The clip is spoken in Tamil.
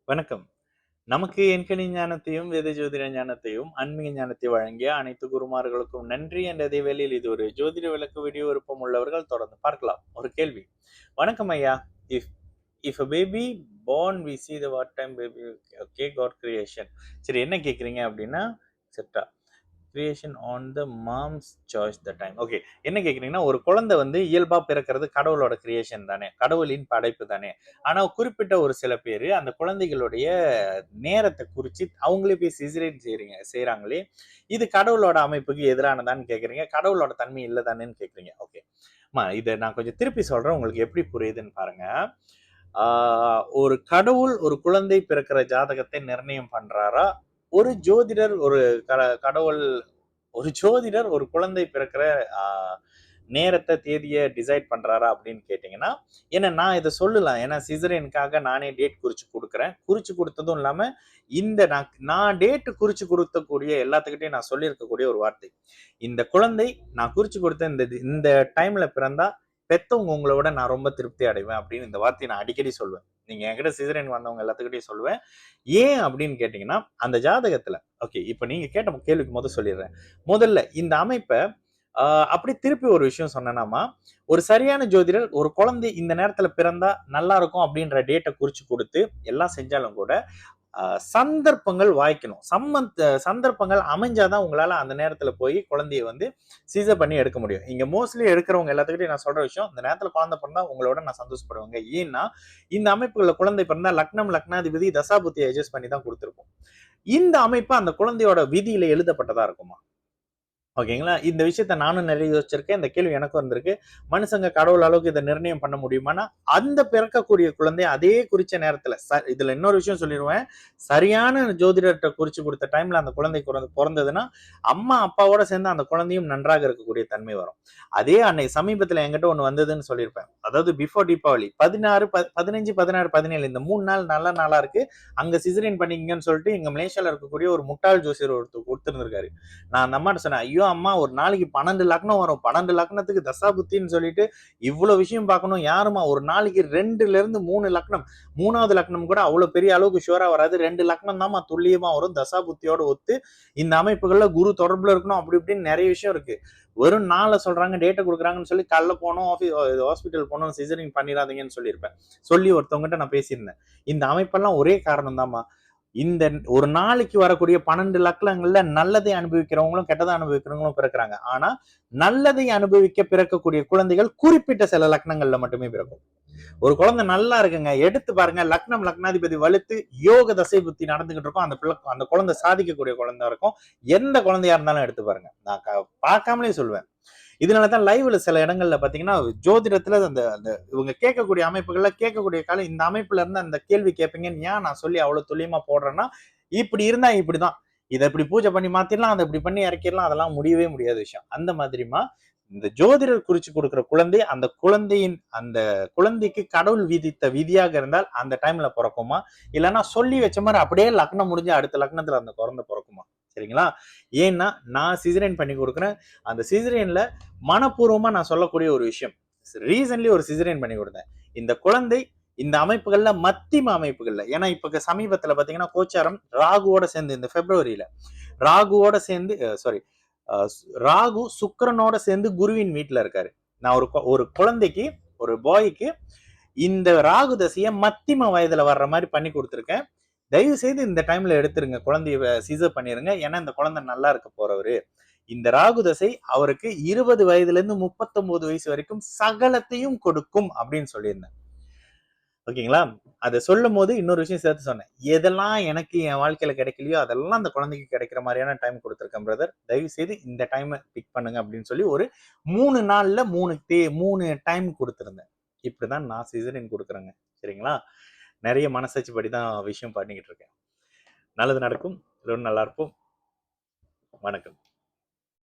வணக்கம். நமக்கு எண்கணி ஞானத்தையும், வேத ஜோதிட ஞானத்தையும், ஆன்மீக ஞானத்தை வழங்கிய அனைத்து குருமார்களுக்கும் நன்றி என்ற அதே வேளையில் இது ஒரு ஜோதிட விளக்க வீடியோ விருப்பம் உள்ளவர்கள் தொடர்ந்து பார்க்கலாம். ஒரு கேள்வி. வணக்கம் ஐயா. If if a baby born we see the what time baby okay God creation. சரி என்ன கேட்குறீங்க அப்படின்னா, செட்டா creation on the moms choice the time. Okay, என்ன கேட்குறீங்கன்னா, ஒரு குழந்தை வந்து இயல்பா பிறக்கிறது கடவுளோட கிரியேஷன் தானே, கடவுளின் படைப்பு தானே. ஆனா குறிப்பிட்ட ஒரு சில பேர் அந்த குழந்தைகளுடைய நேரத்தை குறிச்சு அவங்களே போய் சிசேரியன் செய்றாங்களே, இது கடவுளோட அமைப்புக்கு எதிரானதான்னு கேட்குறீங்க, கடவுளோட தன்மை இல்லை தானேன்னு கேட்குறீங்க. ஓகே இதை நான் கொஞ்சம் திருப்பி சொல்றேன், உங்களுக்கு எப்படி புரியுதுன்னு பாருங்க. ஒரு கடவுள் ஒரு குழந்தை பிறக்கிற ஜாதகத்தை நிர்ணயம் பண்றாரா, ஒரு ஜோதிடர் ஒரு கடவுள் ஒரு ஜோதிடர் ஒரு குழந்தை பிறக்கிற நேரத்தை தேதியை டிசைட் பண்றாரா அப்படின்னு கேட்டீங்கன்னா, ஏன்னா நான் இதை சொல்லலாம். ஏன்னா சிசரியனுக்காக நானே டேட் குறிச்சு கொடுக்குறேன். குறிச்சு கொடுத்ததும் இல்லாம இந்த நான் டேட் குறிச்சு கொடுத்தக்கூடிய எல்லாத்துக்கிட்டையும் நான் சொல்லியிருக்கக்கூடிய ஒரு வார்த்தை, இந்த குழந்தை நான் குறிச்சு கொடுத்த இந்த டைம்ல பிறந்தா பெத்தவங்க உங்களை விட நான் ரொம்ப திருப்தி அடைவேன் அப்படின்னு இந்த வார்த்தையை நான் அடிக்கடி சொல்வேன். நீங்க என்கிட்ட சிசரியன் வந்தவங்க எல்லாத்துக்கிட்டையும் சொல்லுவேன். ஏன் அப்படின்னு கேட்டீங்கன்னா, அந்த ஜாதகத்துல ஓகே இப்ப நீங்க கேட்ட கேள்விக்கு முதல் சொல்லிடுறேன். முதல்ல இந்த அமைப்பை அப்படி திருப்பி ஒரு விஷயம் சொன்னேனாமா, ஒரு சரியான ஜோதிடர் ஒரு குழந்தை இந்த நேரத்துல பிறந்தா நல்லா இருக்கும் அப்படின்ற டேட்டை குறிச்சு கொடுத்து எல்லாம் செஞ்சாலும் கூட சந்தர்ப்பங்கள் வாய்க்கணும். சந்தர்ப்பங்கள் அமைஞ்சாதான் உங்களால அந்த நேரத்துல போய் குழந்தைய வந்து சீசர் பண்ணி எடுக்க முடியும். இங்க மோஸ்ட்லி எடுக்கிறவங்க எல்லாத்துக்கிட்டையும் நான் சொல்ற விஷயம், இந்த நேரத்துல குழந்தை பிறந்தா உங்களோட நான் சந்தோஷப்படுவேங்க. ஏன்னா இந்த அமைப்புகள்ல குழந்தை பிறந்தா லக்னம் லக்னாதிபதி தசாபுத்தியை அட்ஜஸ்ட் பண்ணி தான் கொடுத்துருப்போம். இந்த அமைப்பு அந்த குழந்தையோட விதியில எழுதப்பட்டதா இருக்குமா? ஓகேங்களா? இந்த விஷயத்த நானும் நிறைய யோசிச்சிருக்கேன். இந்த கேள்வி எனக்கும் வந்திருக்கு. மனுஷங்க கடவுள் அளவுக்கு இதை நிர்ணயம் பண்ண முடியுமானா, அந்த பிறக்கக்கூடிய குழந்தை அதே குறிச்ச நேரத்துல இதுல இன்னொரு விஷயம் சொல்லிடுவேன். சரியான ஜோதிடர்கிட்ட குறிச்சு கொடுத்த டைம்ல அந்த குழந்தை பிறந்ததுன்னா, அம்மா அப்பாவோட சேர்ந்து அந்த குழந்தையும் நன்றாக இருக்கக்கூடிய தன்மை வரும். அதே அன்னைக்கு சமீபத்துல என்கிட்ட ஒண்ணு வந்ததுன்னு சொல்லியிருப்பேன். அதாவது பிஃபோர் தீபாவளி 16, 15, 16, 17 இந்த 3 நாள் நல்ல நாளா இருக்கு. அங்க சிசரியன் பண்ணிக்கங்கன்னு சொல்லிட்டு இங்க மலேசியால இருக்கக்கூடிய ஒரு முட்டாள் ஜோசியர் ஒருத்தர் கொடுத்திருந்திருக்காரு. நான் அந்த அம்மாட்ட சொன்னேன், ஐயோ அம்மா ஒரு நாளைக்கு 12 லக்னம் வரும், 12 லக்னத்துக்கு தசாபுத்தின்னு சொல்லிட்டு இவ்வளவு விஷயம் பார்க்கணும். யாருமா ஒரு நாளைக்கு 2ல இருந்து 3 லக்னம், 3வது லக்னம் கூட அவ்வளவு பெரிய அளவுக்கு ஷுவரா வராது. 2 லக்னம் தான் துல்லியமா வரும் தசாபுத்தியோட ஒத்து. இந்த அமைப்புகள்ல குரு தொடர்புல இருக்கணும், அப்படி இப்படின்னு நிறைய விஷயம் இருக்கு. வெறும் நாளை சொல்றாங்க, டேட்டை கொடுக்குறாங்கன்னு சொல்லி காலைல போனோம், ஹாஸ்பிட்டல் போனோம், சிசரிங் பண்ணிடாதீங்கன்னு சொல்லியிருப்பேன். சொல்லி ஒருத்தவங்ககிட்ட நான் பேசியிருந்தேன். இந்த அமைப்பெல்லாம் ஒரே காரணம் தான்மா. இந்த ஒரு நாளைக்கு வரக்கூடிய 12 லக்னங்கள்ல நல்லதை அனுபவிக்கிறவங்களும் கெட்டதை அனுபவிக்கிறவங்களும் பிறக்கிறாங்க. ஆனா நல்லதை அனுபவிக்க பிறக்கக்கூடிய குழந்தைகள் குறிப்பிட்ட சில லக்னங்கள்ல மட்டுமே பிறக்கும். ஒரு குழந்தை நல்லா இருக்குங்க, எடுத்து பாருங்க, லக்னம் லக்னாதிபதி வலுத்து யோக தசை புத்தி நடந்துகிட்டு இருக்கும், அந்த குழந்தை சாதிக்கக்கூடிய குழந்தை இருக்கும். எந்த குழந்தையா இருந்தாலும் எடுத்து பாருங்க, நான் பார்க்காமலே சொல்லுவேன். இதனாலதான் லைவ்ல சில இடங்கள்ல பாத்தீங்கன்னா ஜோதிடத்துல அந்த அந்த இவங்க கேட்கக்கூடிய அமைப்புகள்ல கேட்கக்கூடிய காலம் இந்த அமைப்புல இருந்து அந்த கேள்வி கேட்பீங்கன்னு ஏன் நான் சொல்லி அவ்வளவு துல்லியமா போடுறேன்னா, இப்படி இருந்தா இப்படிதான், இதை இப்படி பூஜை பண்ணி மாத்திரலாம், அதை இப்படி பண்ணி இறக்கிடலாம், அதெல்லாம் முடியவே முடியாத விஷயம். அந்த மாதிரிமா இந்த ஜோதிடர் குறிச்சு கொடுக்கிற குழந்தை அந்த குழந்தைக்கு கடவுள் விதித்த விதியாக இருந்தால் அந்த டைம்ல பிறக்குமா, இல்லைன்னா சொல்லி வச்ச மாதிரி அப்படியே லக்னம் முடிஞ்சு அடுத்த லக்னத்துல அந்த குழந்தை பிறக்குமா? சரிங்களா? ஏன்னா நான் சிசரியன் பண்ணி கொடுக்குறேன். அந்த சிசரியன்ல மனப்பூர்வமா நான் சொல்லக்கூடிய ஒரு விஷயம், ரீசன்ட்லி ஒரு சிசரியன் பண்ணி கொடுத்தேன். இந்த குழந்தை இந்த அமைப்புகள்ல மத்திம அமைப்புகள்ல, ஏன்னா இப்ப சமீபத்துல பாத்தீங்கன்னா கோச்சாரம் ராகுவோட சேர்ந்து இந்த பிப்ரவரியில ராகுவோட சேர்ந்து சாரி ராகு சுக்கிரனோட சேர்ந்து குருவின் வீட்டுல இருக்காரு. நான் ஒரு குழந்தைக்கு ஒரு பாய்க்கு இந்த ராகு தசையை மத்திம வயதுல வர்ற மாதிரி பண்ணி கொடுத்துருக்கேன். தயவு செய்து இந்த டைம்ல எடுத்துருங்க, குழந்தைய சீசர் பண்ணிருங்க. ஏன்னா இந்த குழந்தை நல்லா இருக்க போறவரு. இந்த ராகு தசை அவருக்கு 20 வயதுல இருந்து 39 வயசு வரைக்கும் சகலத்தையும் கொடுக்கும் அப்படின்னு சொல்லியிருந்தேன். ஓகேங்களா? அதை சொல்லும் போது இன்னொரு விஷயம் சேர்த்து சொன்னேன். எதெல்லாம் எனக்கு என் வாழ்க்கையில கிடைக்கலையோ அதெல்லாம் அந்த குழந்தைக்கு கிடைக்கிற மாதிரியான டைம் கொடுத்துருக்கேன் பிரதர். தயவு செய்து இந்த டைமை பிக் பண்ணுங்க அப்படின்னு சொல்லி ஒரு 3 நாள்ல 3 டைம் கொடுத்துருந்தேன். இப்படிதான் நான் சிசரியன் கொடுக்குறேங்க. சரிங்களா? நிறைய மனசாட்சி படிதான் விஷயம் பண்ணிக்கிட்டு இருக்கேன். நல்லது நடக்கும். எல்லோரும் நல்லா இருப்போம். வணக்கம்.